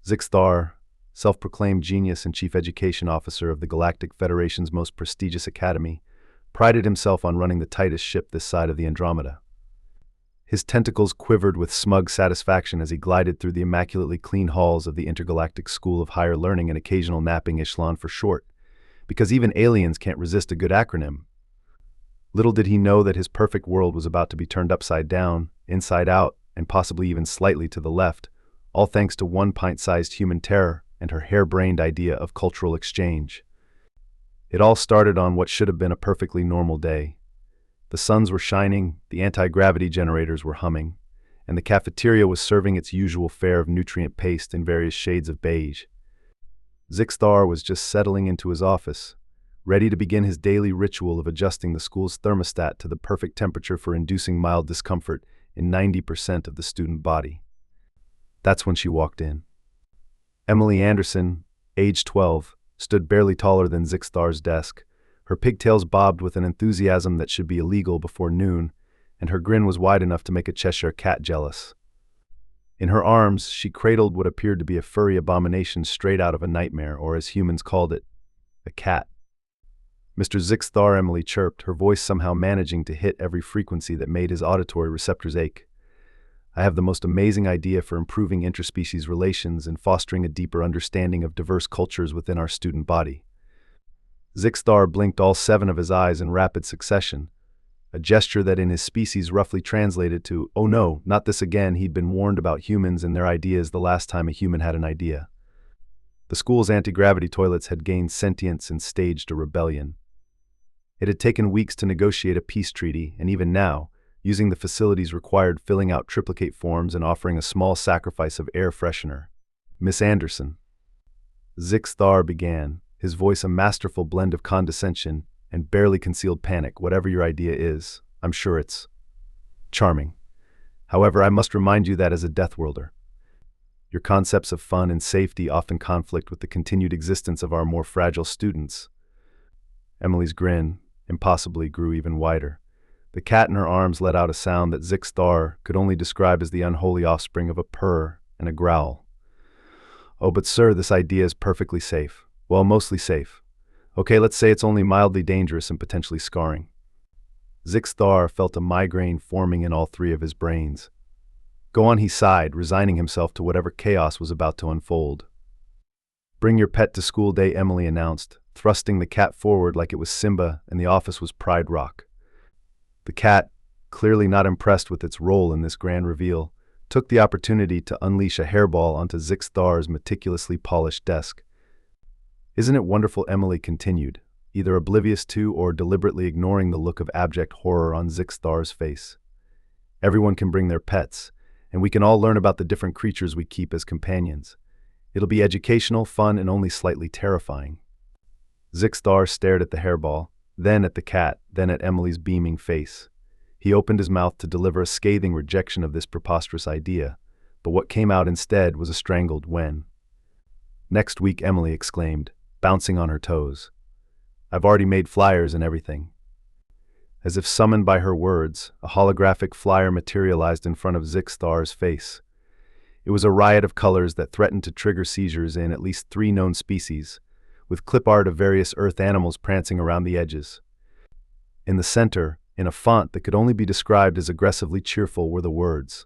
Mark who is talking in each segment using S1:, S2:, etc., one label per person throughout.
S1: Zixthar, self-proclaimed genius and chief education officer of the Galactic Federation's most prestigious academy, prided himself on running the tightest ship this side of the Andromeda. His tentacles quivered with smug satisfaction as he glided through the immaculately clean halls of the Intergalactic School of Higher Learning and Occasional Napping Echelon for short, because even aliens can't resist a good acronym. Little did he know that his perfect world was about to be turned upside down, inside out, and possibly even slightly to the left, all thanks to one pint-sized human terror and her harebrained idea of cultural exchange. It all started on what should have been a perfectly normal day. The suns were shining, the anti-gravity generators were humming, and the cafeteria was serving its usual fare of nutrient paste in various shades of beige. Zixthar was just settling into his office, ready to begin his daily ritual of adjusting the school's thermostat to the perfect temperature for inducing mild discomfort in 90% of the student body. That's when she walked in. Emily Anderson, age 12, stood barely taller than Zixthar's desk. Her pigtails bobbed with an enthusiasm that should be illegal before noon, and her grin was wide enough to make a Cheshire cat jealous. In her arms, she cradled what appeared to be a furry abomination straight out of a nightmare, or as humans called it, a cat. Mr. Zixthar, Emily chirped, her voice somehow managing to hit every frequency that made his auditory receptors ache. I have the most amazing idea for improving interspecies relations and fostering a deeper understanding of diverse cultures within our student body. Zixthar blinked all 7 of his eyes in rapid succession, a gesture that in his species roughly translated to, "Oh no, not this again." He'd been warned about humans and their ideas the last time a human had an idea. The school's anti-gravity toilets had gained sentience and staged a rebellion. It had taken weeks to negotiate a peace treaty, and even now, using the facilities required filling out triplicate forms and offering a small sacrifice of air freshener. "Miss Anderson." Zixthar began, his voice a masterful blend of condescension and barely concealed panic. "Whatever your idea is, I'm sure it's charming. However, I must remind you that as a Deathworlder, your concepts of fun and safety often conflict with the continued existence of our more fragile students." Emily's grin, impossibly, grew even wider. The cat in her arms let out a sound that Zixthar could only describe as the unholy offspring of a purr and a growl. "Oh, but sir, this idea is perfectly safe. Well, mostly safe. Okay, let's say it's only mildly dangerous and potentially scarring." Zixthar felt a migraine forming in all 3 of his brains. "Go on," he sighed, resigning himself to whatever chaos was about to unfold. "Bring your pet to school day," Emily announced, thrusting the cat forward like it was Simba and the office was Pride Rock. The cat, clearly not impressed with its role in this grand reveal, took the opportunity to unleash a hairball onto Zixthar's meticulously polished desk. "Isn't it wonderful?" Emily continued, either oblivious to or deliberately ignoring the look of abject horror on Zixthar's face. "Everyone can bring their pets, and we can all learn about the different creatures we keep as companions. It'll be educational, fun, and only slightly terrifying." Zixthar stared at the hairball, then at the cat, then at Emily's beaming face. He opened his mouth to deliver a scathing rejection of this preposterous idea, but what came out instead was a strangled "when." "Next week," Emily exclaimed, bouncing on her toes. "I've already made flyers and everything." As if summoned by her words, a holographic flyer materialized in front of Zixthar's face. It was a riot of colors that threatened to trigger seizures in at least 3 known species, with clip art of various Earth animals prancing around the edges. In the center, in a font that could only be described as aggressively cheerful, were the words,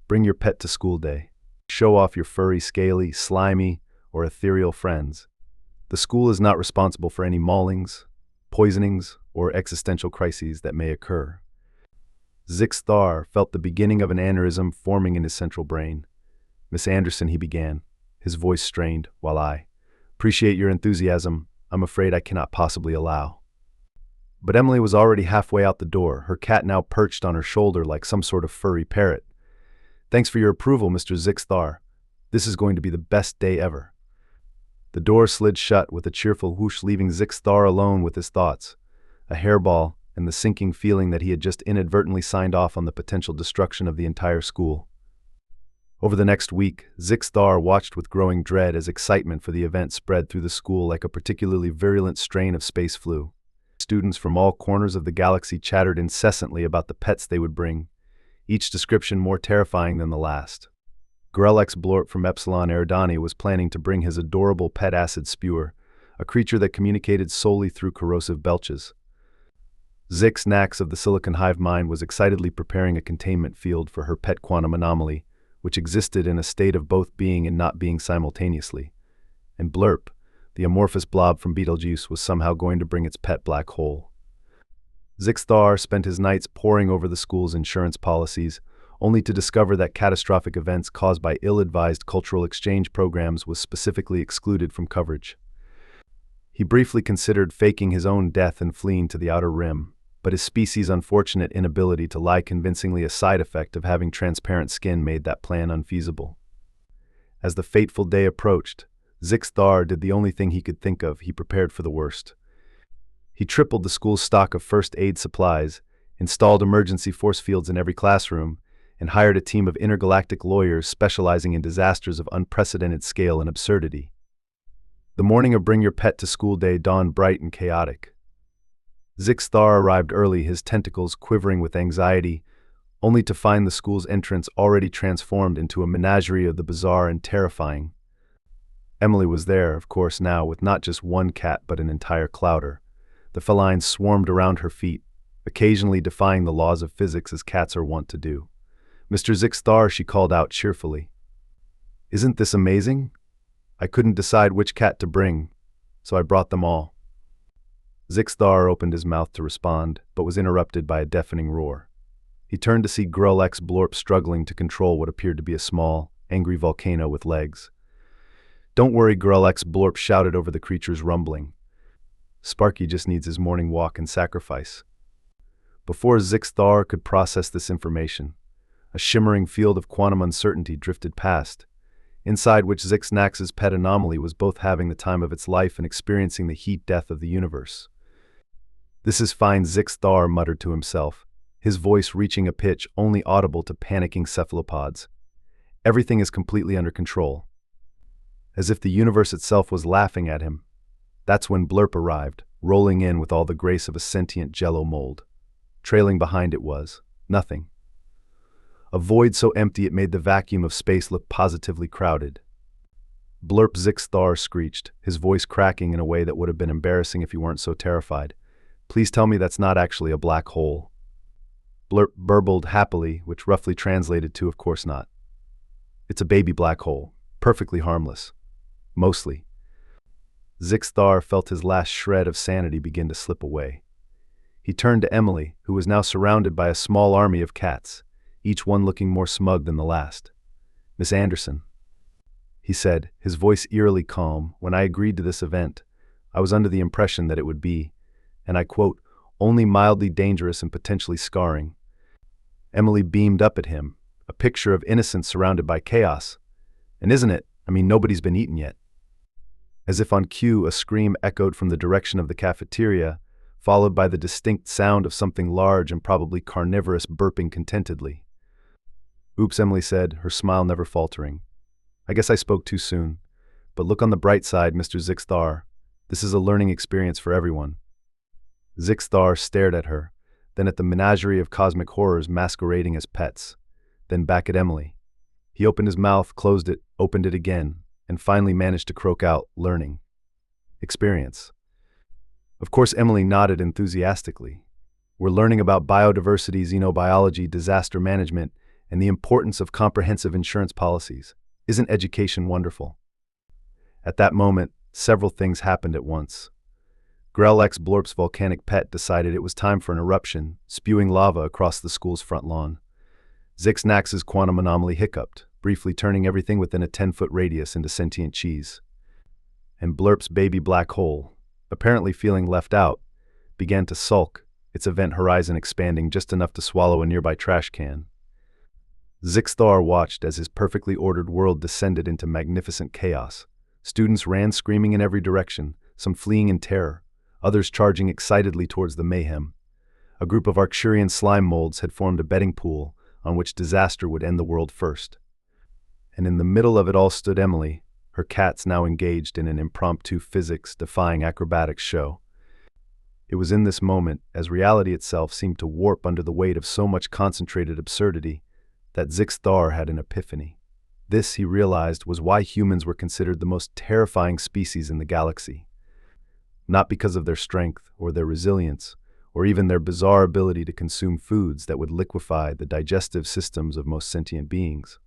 S1: "Bring your pet to school day. Show off your furry, scaly, slimy, or ethereal friends. The school is not responsible for any maulings, poisonings, or existential crises that may occur." Zixthar felt the beginning of an aneurysm forming in his central brain. "Miss Anderson," he began, his voice strained, while I appreciate your enthusiasm, I'm afraid I cannot possibly allow." But Emily was already halfway out the door, her cat now perched on her shoulder like some sort of furry parrot. "Thanks for your approval, Mr. Zixthar. This is going to be the best day ever." The door slid shut with a cheerful whoosh, leaving Zixthar alone with his thoughts, a hairball, and the sinking feeling that he had just inadvertently signed off on the potential destruction of the entire school. Over the next week, Zixthar watched with growing dread as excitement for the event spread through the school like a particularly virulent strain of space flu. Students from all corners of the galaxy chattered incessantly about the pets they would bring, each description more terrifying than the last. Grellex Blorp from Epsilon Eridani was planning to bring his adorable pet acid spewer, a creature that communicated solely through corrosive belches. Zix Nax of the Silicon Hive Mind was excitedly preparing a containment field for her pet quantum anomaly, which existed in a state of both being and not being simultaneously. And Blurp, the amorphous blob from Betelgeuse, was somehow going to bring its pet black hole. Zixthar spent his nights poring over the school's insurance policies, only to discover that catastrophic events caused by ill-advised cultural exchange programs was specifically excluded from coverage. He briefly considered faking his own death and fleeing to the Outer Rim, but his species' unfortunate inability to lie convincingly a side effect of having transparent skin made that plan unfeasible. As the fateful day approached, Zixthar did the only thing he could think of. He prepared for the worst. He tripled the school's stock of first aid supplies, installed emergency force fields in every classroom, and hired a team of intergalactic lawyers specializing in disasters of unprecedented scale and absurdity. The morning of Bring Your Pet to School Day dawned bright and chaotic. Zixthar arrived early, his tentacles quivering with anxiety, only to find the school's entrance already transformed into a menagerie of the bizarre and terrifying. Emily was there, of course, now, with not just one cat but an entire clouder. The felines swarmed around her feet, occasionally defying the laws of physics as cats are wont to do. "Mr. Zixthar," she called out cheerfully. "Isn't this amazing? I couldn't decide which cat to bring, so I brought them all." Zixthar opened his mouth to respond, but was interrupted by a deafening roar. He turned to see Grellex Blorp struggling to control what appeared to be a small, angry volcano with legs. "Don't worry," Grellex Blorp shouted over the creature's rumbling. "Sparky just needs his morning walk and sacrifice." Before Zixthar could process this information, a shimmering field of quantum uncertainty drifted past, inside which Zix Nax's pet anomaly was both having the time of its life and experiencing the heat death of the universe. "This is fine," Zixthar muttered to himself, his voice reaching a pitch only audible to panicking cephalopods. "Everything is completely under control." As if the universe itself was laughing at him. That's when Blurp arrived, rolling in with all the grace of a sentient jello mold. Trailing behind it was nothing. A void so empty it made the vacuum of space look positively crowded. "Blurp," Zixthar screeched, his voice cracking in a way that would have been embarrassing if he weren't so terrified. "Please tell me that's not actually a black hole." Blurp burbled happily, which roughly translated to "of course not." "It's a baby black hole, perfectly harmless. Mostly." Zixthar felt his last shred of sanity begin to slip away. He turned to Emily, who was now surrounded by a small army of cats, each one looking more smug than the last. "Miss Anderson," he said, his voice eerily calm, "when I agreed to this event, I was under the impression that it would be, and I quote, only mildly dangerous and potentially scarring." Emily beamed up at him, a picture of innocence surrounded by chaos. "And isn't it? I mean, nobody's been eaten yet." As if on cue, a scream echoed from the direction of the cafeteria, followed by the distinct sound of something large and probably carnivorous burping contentedly. "Oops," Emily said, her smile never faltering. "I guess I spoke too soon. But look on the bright side, Mr. Zixthar. This is a learning experience for everyone." Zixthar stared at her, then at the menagerie of cosmic horrors masquerading as pets, then back at Emily. He opened his mouth, closed it, opened it again, and finally managed to croak out, "Learning. Experience." Of course, Emily nodded enthusiastically. "We're learning about biodiversity, xenobiology, disaster management, and the importance of comprehensive insurance policies. Isn't education wonderful?" At that moment, several things happened at once. Grellex Blorp's volcanic pet decided it was time for an eruption, spewing lava across the school's front lawn. Zix Nax's quantum anomaly hiccuped, briefly turning everything within a 10-foot radius into sentient cheese. And Blurp's baby black hole, apparently feeling left out, began to sulk, its event horizon expanding just enough to swallow a nearby trash can. Zixthar watched as his perfectly ordered world descended into magnificent chaos. Students ran screaming in every direction, some fleeing in terror, others charging excitedly towards the mayhem. A group of Arcturian slime molds had formed a betting pool on which disaster would end the world first. And in the middle of it all stood Emily, her cats now engaged in an impromptu physics-defying acrobatics show. It was in this moment, as reality itself seemed to warp under the weight of so much concentrated absurdity, that Zixthar had an epiphany. This, he realized, was why humans were considered the most terrifying species in the galaxy. Not because of their strength or their resilience, or even their bizarre ability to consume foods that would liquefy the digestive systems of most sentient beings.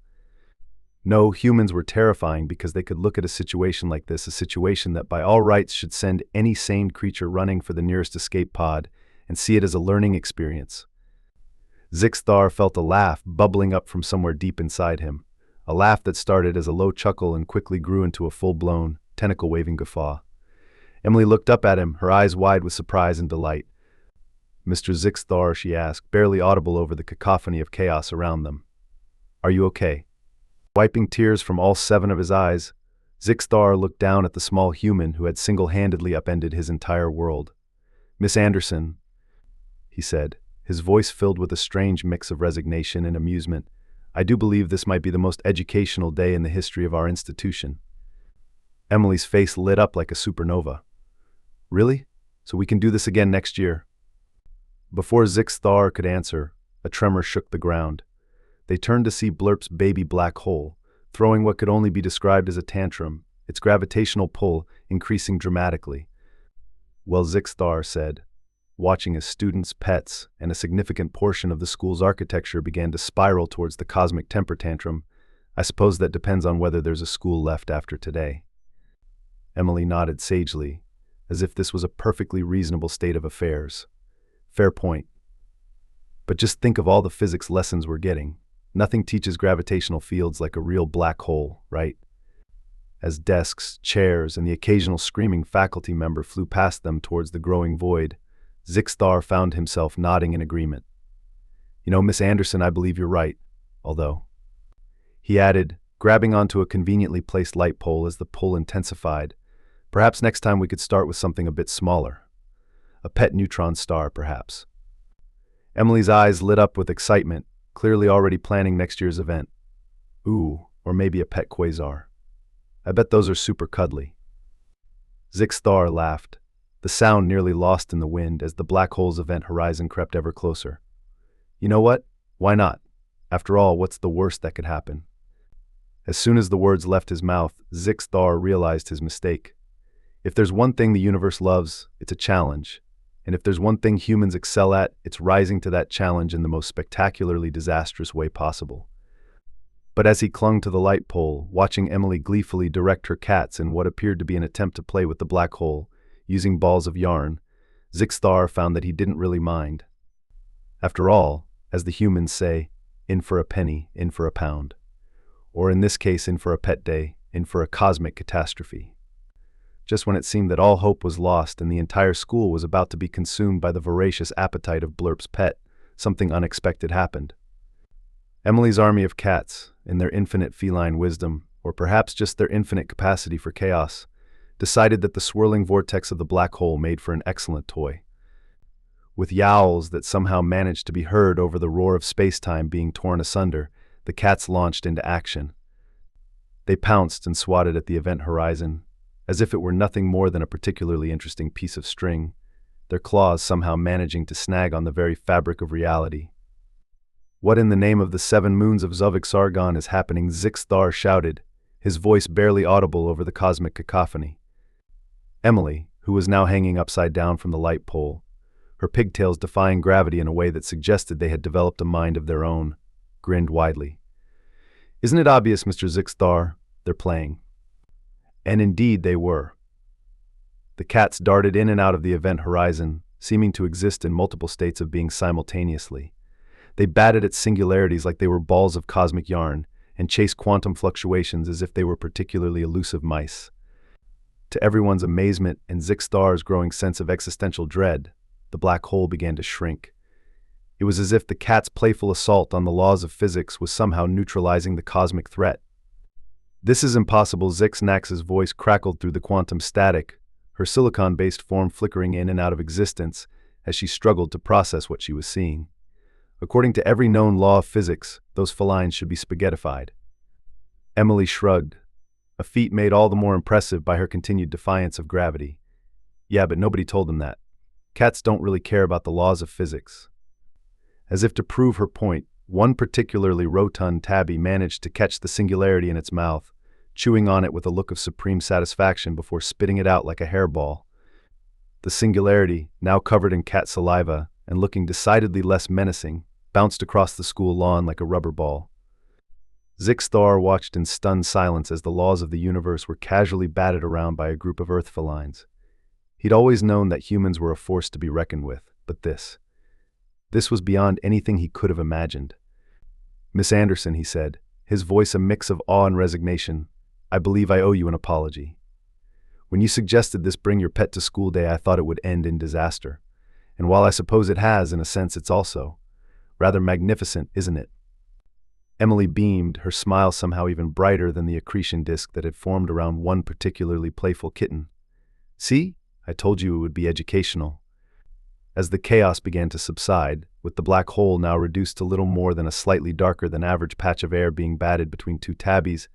S1: No, humans were terrifying because they could look at a situation like this, a situation that by all rights should send any sane creature running for the nearest escape pod, and see it as a learning experience. Zixthar felt a laugh bubbling up from somewhere deep inside him, a laugh that started as a low chuckle and quickly grew into a full-blown, tentacle-waving guffaw. Emily looked up at him, her eyes wide with surprise and delight. "Mr. Zixthar," she asked, barely audible over the cacophony of chaos around them. "Are you okay?" Wiping tears from all 7 of his eyes, Zixthar looked down at the small human who had single-handedly upended his entire world. "Miss Anderson," he said, his voice filled with a strange mix of resignation and amusement, "I do believe this might be the most educational day in the history of our institution." Emily's face lit up like a supernova. "Really? So we can do this again next year?" Before Zixthar could answer, a tremor shook the ground. They turned to see Blurp's baby black hole, throwing what could only be described as a tantrum, its gravitational pull increasing dramatically. "Well," Zixthar said, watching as students, pets, and a significant portion of the school's architecture began to spiral towards the cosmic temper tantrum, "I suppose that depends on whether there's a school left after today." Emily nodded sagely, as if this was a perfectly reasonable state of affairs. "Fair point. But just think of all the physics lessons we're getting. Nothing teaches gravitational fields like a real black hole, right?" As desks, chairs, and the occasional screaming faculty member flew past them towards the growing void, Zixthar found himself nodding in agreement. "You know, Miss Anderson, I believe you're right, although," he added, grabbing onto a conveniently placed light pole as the pull intensified, "perhaps next time we could start with something a bit smaller. A pet neutron star, perhaps." Emily's eyes lit up with excitement, clearly already planning next year's event. "Ooh, or maybe a pet quasar. I bet those are super cuddly." Zixthar laughed, the sound nearly lost in the wind as the black hole's event horizon crept ever closer. "You know what? Why not? After all, what's the worst that could happen?" As soon as the words left his mouth, Zixthar realized his mistake. If there's one thing the universe loves, it's a challenge. And if there's one thing humans excel at, it's rising to that challenge in the most spectacularly disastrous way possible. But as he clung to the light pole, watching Emily gleefully direct her cats in what appeared to be an attempt to play with the black hole, using balls of yarn, Zixthar found that he didn't really mind. After all, as the humans say, in for a penny, in for a pound. Or in this case, in for a pet day, in for a cosmic catastrophe. Just when it seemed that all hope was lost and the entire school was about to be consumed by the voracious appetite of Blurp's pet, something unexpected happened. Emily's army of cats, in their infinite feline wisdom, or perhaps just their infinite capacity for chaos, decided that the swirling vortex of the black hole made for an excellent toy. With yowls that somehow managed to be heard over the roar of space-time being torn asunder, the cats launched into action. They pounced and swatted at the event horizon, as if it were nothing more than a particularly interesting piece of string, their claws somehow managing to snag on the very fabric of reality. "What in the name of the 7 moons of Zovik Sargon is happening?" Zixthar shouted, his voice barely audible over the cosmic cacophony. Emily, who was now hanging upside down from the light pole, her pigtails defying gravity in a way that suggested they had developed a mind of their own, grinned widely. "Isn't it obvious, Mr. Zixthar? They're playing." And indeed they were. The cats darted in and out of the event horizon, seeming to exist in multiple states of being simultaneously. They batted at singularities like they were balls of cosmic yarn, and chased quantum fluctuations as if they were particularly elusive mice. To everyone's amazement and Zixthar's growing sense of existential dread, the black hole began to shrink. It was as if the cat's playful assault on the laws of physics was somehow neutralizing the cosmic threat. "This is impossible." Zixnax's voice crackled through the quantum static, her silicon-based form flickering in and out of existence as she struggled to process what she was seeing. "According to every known law of physics, those felines should be spaghettified." Emily shrugged, a feat made all the more impressive by her continued defiance of gravity. "Yeah, but nobody told them that. Cats don't really care about the laws of physics." As if to prove her point, One particularly rotund tabby managed to catch the singularity in its mouth, chewing on it with a look of supreme satisfaction before spitting it out like a hairball. The singularity, now covered in cat saliva and looking decidedly less menacing, bounced across the school lawn like a rubber ball. Zixthar watched in stunned silence as the laws of the universe were casually batted around by a group of earth felines. He'd always known that humans were a force to be reckoned with, but this was beyond anything he could have imagined. "Miss Anderson," he said, his voice a mix of awe and resignation, "I believe I owe you an apology. When you suggested this bring your pet to school day, I thought it would end in disaster. And while I suppose it has, in a sense, it's also rather magnificent, isn't it?" Emily beamed, her smile somehow even brighter than the accretion disk that had formed around one particularly playful kitten. "See? I told you it would be educational." As the chaos began to subside, with the black hole now reduced to little more than a slightly darker than average patch of air being batted between two tabbies,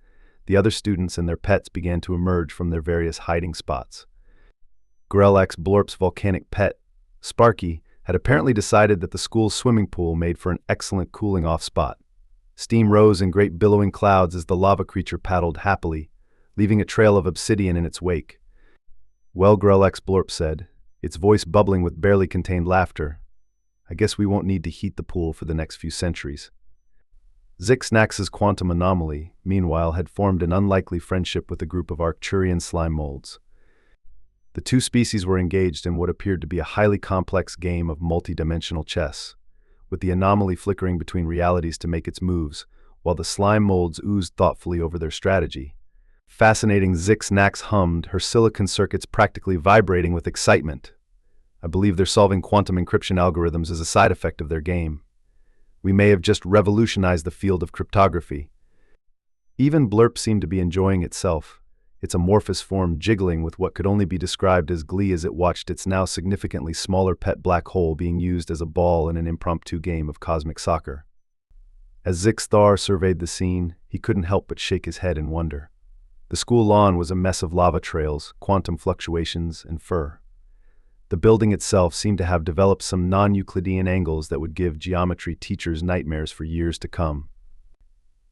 S1: the other students and their pets began to emerge from their various hiding spots. Grellex Blorp's volcanic pet, Sparky, had apparently decided that the school's swimming pool made for an excellent cooling-off spot. Steam rose in great billowing clouds as the lava creature paddled happily, leaving a trail of obsidian in its wake. "Well," Grellex Blorp said, its voice bubbling with barely contained laughter, "I guess we won't need to heat the pool for the next few centuries." Zixnax's quantum anomaly, meanwhile, had formed an unlikely friendship with a group of Arcturian slime molds. The two species were engaged in what appeared to be a highly complex game of multi-dimensional chess, with the anomaly flickering between realities to make its moves, while the slime molds oozed thoughtfully over their strategy. Fascinating, Zixnax hummed, her silicon circuits practically vibrating with excitement. "I believe they're solving quantum encryption algorithms as a side effect of their game. We may have just revolutionized the field of cryptography." Even Blurp seemed to be enjoying itself, its amorphous form jiggling with what could only be described as glee as it watched its now significantly smaller pet black hole being used as a ball in an impromptu game of cosmic soccer. As Zixthar surveyed the scene, he couldn't help but shake his head in wonder. The school lawn was a mess of lava trails, quantum fluctuations, and fur. The building itself seemed to have developed some non-Euclidean angles that would give geometry teachers nightmares for years to come.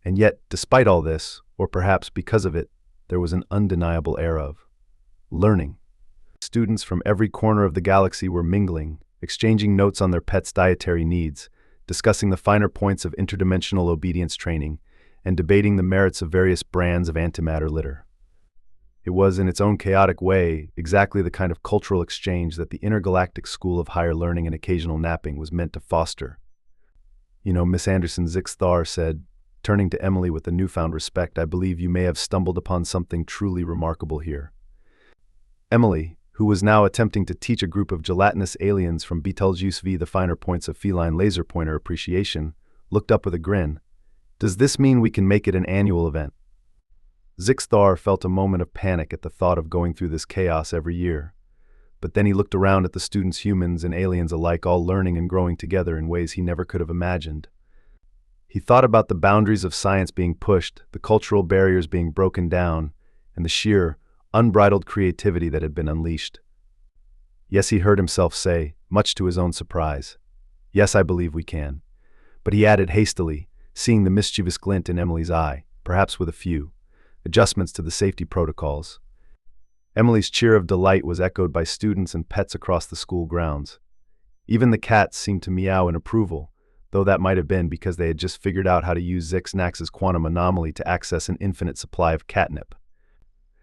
S1: And yet, despite all this, or perhaps because of it, there was an undeniable air of learning. Students from every corner of the galaxy were mingling, exchanging notes on their pets' dietary needs, discussing the finer points of interdimensional obedience training, and debating the merits of various brands of antimatter litter. It was, in its own chaotic way, exactly the kind of cultural exchange that the Intergalactic School of Higher Learning and Occasional Napping was meant to foster. "You know, Miss Anderson," Zixthar said, turning to Emily with a newfound respect, "I believe you may have stumbled upon something truly remarkable here." Emily, who was now attempting to teach a group of gelatinous aliens from Betelgeuse V the finer points of feline laser pointer appreciation, looked up with a grin. "Does this mean we can make it an annual event?" Zixthar felt a moment of panic at the thought of going through this chaos every year. But then he looked around at the students, humans and aliens alike, all learning and growing together in ways he never could have imagined. He thought about the boundaries of science being pushed, the cultural barriers being broken down, and the sheer, unbridled creativity that had been unleashed. "Yes," he heard himself say, much to his own surprise. "Yes, I believe we can." But he added hastily, seeing the mischievous glint in Emily's eye, perhaps with a few adjustments to the safety protocols. Emily's cheer of delight was echoed by students and pets across the school grounds. Even the cats seemed to meow in approval, though that might have been because they had just figured out how to use Zixnax's quantum anomaly to access an infinite supply of catnip.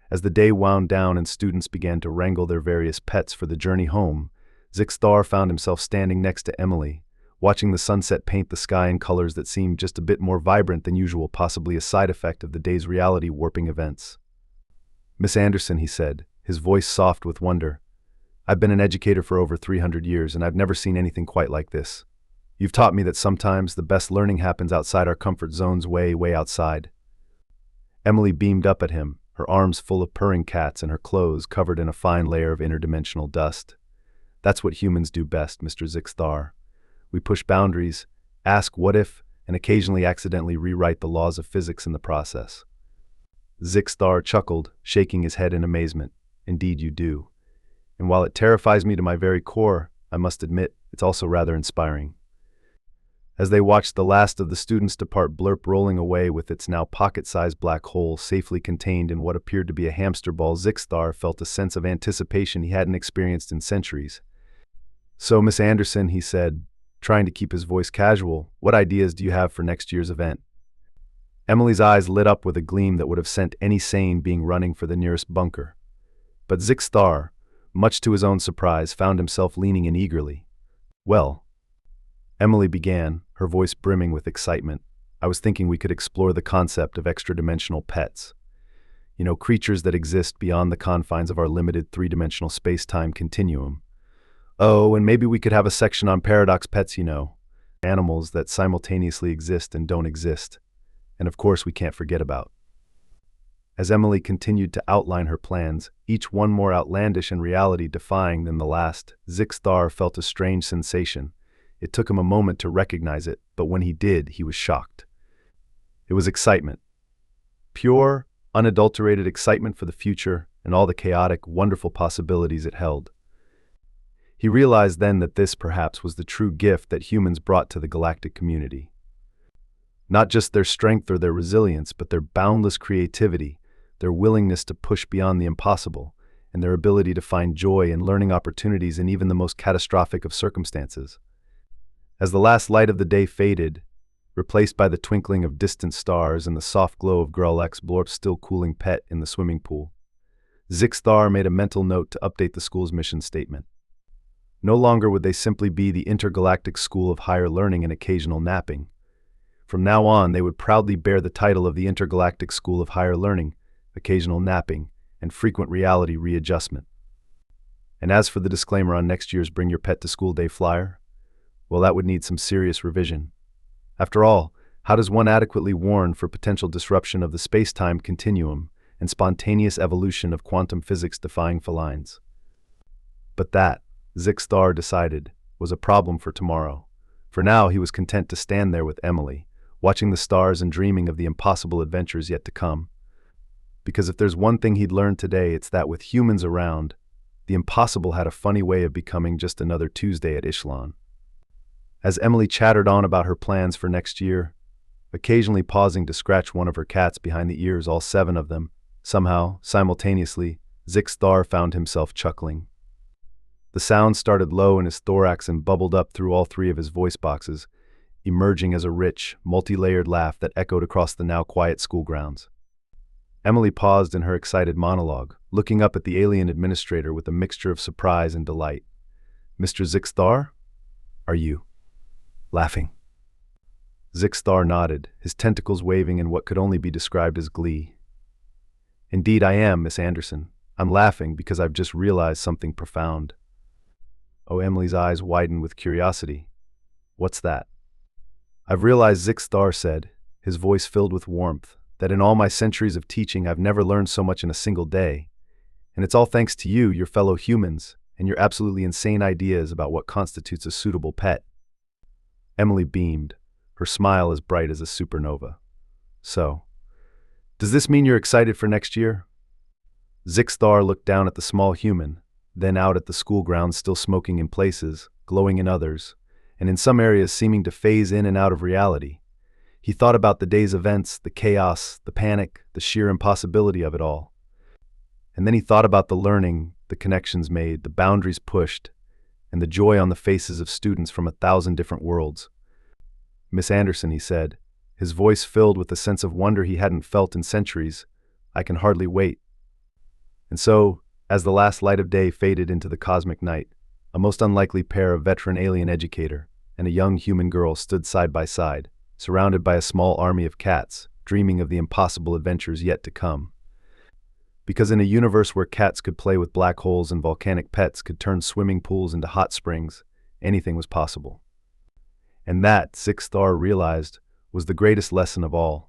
S1: As the day wound down and students began to wrangle their various pets for the journey home, Zixthar found himself standing next to Emily, watching the sunset paint the sky in colors that seemed just a bit more vibrant than usual, possibly a side effect of the day's reality-warping events. "Miss Anderson," he said, his voice soft with wonder, "I've been an educator for over 300 years, and I've never seen anything quite like this. You've taught me that sometimes the best learning happens outside our comfort zones, way outside." Emily beamed up at him, her arms full of purring cats and her clothes covered in a fine layer of interdimensional dust. "That's what humans do best, Mr. Zixthar. We push boundaries, ask what if, and occasionally accidentally rewrite the laws of physics in the process." Zixthar chuckled, shaking his head in amazement. "Indeed you do. And while it terrifies me to my very core, I must admit, it's also rather inspiring." As they watched the last of the students depart, blurp rolling away with its now pocket-sized black hole safely contained in what appeared to be a hamster ball, Zixthar felt a sense of anticipation he hadn't experienced in centuries. "So, Miss Anderson," he said, trying to keep his voice casual, "what ideas do you have for next year's event?" Emily's eyes lit up with a gleam that would have sent any sane being running for the nearest bunker. But Zixthar, much to his own surprise, found himself leaning in eagerly. "Well," Emily began, her voice brimming with excitement, "I was thinking we could explore the concept of extra-dimensional pets. You know, creatures that exist beyond the confines of our limited three-dimensional space-time continuum. Oh, and maybe we could have a section on paradox pets, you know, animals that simultaneously exist and don't exist. And of course we can't forget about." As Emily continued to outline her plans, each one more outlandish and reality-defying than the last, Zixthar felt a strange sensation. It took him a moment to recognize it, but when he did, he was shocked. It was excitement. Pure, unadulterated excitement for the future and all the chaotic, wonderful possibilities it held. He realized then that this, perhaps, was the true gift that humans brought to the galactic community. Not just their strength or their resilience, but their boundless creativity, their willingness to push beyond the impossible, and their ability to find joy in learning opportunities in even the most catastrophic of circumstances. As the last light of the day faded, replaced by the twinkling of distant stars and the soft glow of Grollex Blorp's still cooling pet in the swimming pool, Zixthar made a mental note to update the school's mission statement. No longer would they simply be the Intergalactic School of Higher Learning and Occasional Napping. From now on, they would proudly bear the title of the Intergalactic School of Higher Learning, Occasional Napping, and Frequent Reality Readjustment. And as for the disclaimer on next year's Bring Your Pet to School Day flyer, well, that would need some serious revision. After all, how does one adequately warn for potential disruption of the space-time continuum and spontaneous evolution of quantum physics-defying felines? But that, Zixthar decided, was a problem for tomorrow. For now, he was content to stand there with Emily, watching the stars and dreaming of the impossible adventures yet to come. Because if there's one thing he'd learned today, it's that with humans around, the impossible had a funny way of becoming just another Tuesday at Ishlan. As Emily chattered on about her plans for next year, occasionally pausing to scratch one of her cats behind the ears, all 7 of them, somehow, simultaneously, Zixthar found himself chuckling. The sound started low in his thorax and bubbled up through all 3 of his voice boxes, emerging as a rich, multi-layered laugh that echoed across the now quiet school grounds. Emily paused in her excited monologue, looking up at the alien administrator with a mixture of surprise and delight. "Mr. Zixthar? Are you laughing?" Zixthar nodded, his tentacles waving in what could only be described as glee. "Indeed I am, Miss Anderson. I'm laughing because I've just realized something profound." Oh, Emily's eyes widened with curiosity. "What's that?" "I've realized," Zixthar said, his voice filled with warmth, "that in all my centuries of teaching I've never learned so much in a single day. And it's all thanks to you, your fellow humans, and your absolutely insane ideas about what constitutes a suitable pet." Emily beamed, her smile as bright as a supernova. "So, does this mean you're excited for next year?" Zixthar looked down at the small human, then out at the school grounds still smoking in places, glowing in others, and in some areas seeming to phase in and out of reality. He thought about the day's events, the chaos, the panic, the sheer impossibility of it all. And then he thought about the learning, the connections made, the boundaries pushed, and the joy on the faces of students from 1,000 different worlds. "Miss Anderson," he said, his voice filled with a sense of wonder he hadn't felt in centuries, "I can hardly wait." And so, as the last light of day faded into the cosmic night, a most unlikely pair of veteran alien educator and a young human girl stood side by side, surrounded by a small army of cats, dreaming of the impossible adventures yet to come. Because in a universe where cats could play with black holes and volcanic pets could turn swimming pools into hot springs, anything was possible. And that, Zixthar realized, was the greatest lesson of all.